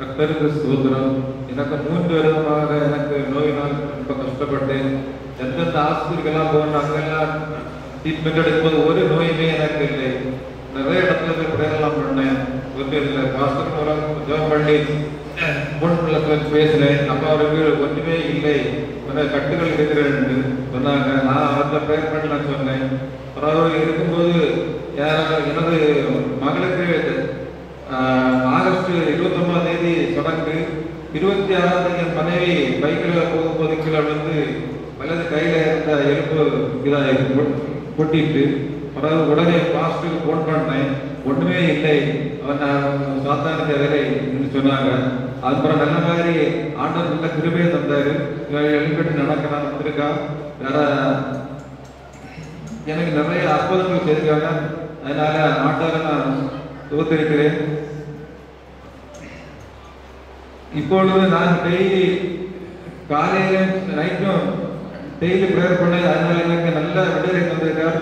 கர்த்தருக்கு ஸ்தோத்திரம். எனக்கு 3 வருடமாக எனக்கு நோயினால் ரொம்ப கஷ்டப்பட்டேன். எந்தெந்த ஆஸ்பத்திரிக்கெல்லாம் போன அங்கெல்லாம் ட்ரீட்மெண்ட் எடுக்கும்போது ஒரு நோயுமே எனக்கு இல்லை. நிறைய இடத்துல போய் பிரேயர்லாம் பண்ணேன், ஒன்றும் இல்லை. பாஸ்டர் ஜெபம் பண்ணி முன்பிள்ளை பேசினேன். அப்போ அவருக்கு ஒன்றுமே இல்லை, கட்டுகள் இருக்கிறேன்னு சொன்னாங்க. நான் அந்த ப்ரேயர் பண்ணி நான் சொன்னேன். அதாவது இருக்கும்போது எனது மகளுக்கு ஆகஸ்ட் 29ஆம் தேதி தொடங்கு, 26ஆம் தேதி என் மனைவி பைக்கில் போகும்போது கீழே வந்து வலது கையில் இருந்த எலும்பு இதாக கொட்டிட்டு, அதாவது உடனே பாஸ்டருக்கு ஃபோன் பண்ணேன். ஒன்றுமே இல்லை, அவன் சாத்தான வேலை சொன்னாங்க. அதுக்கப்புறம் நல்ல மாதிரி ஆண்டவர் நல்ல கிருபையை தந்தார். எழுப்பிட்டு நடக்கிறான், வந்திருக்கா. வேற எனக்கு நிறைய அற்புதங்கள் செய்திருக்காங்க. அதனால ஆண்டவரை நான் தோத்திருக்கிறேன். இப்பொழுது நான் டெய்லி காலையில நைட்டும் டெய்லி ப்ரேயர் பண்ணேன். அதனால எனக்கு நல்ல விடுதலை தந்திருக்கார்.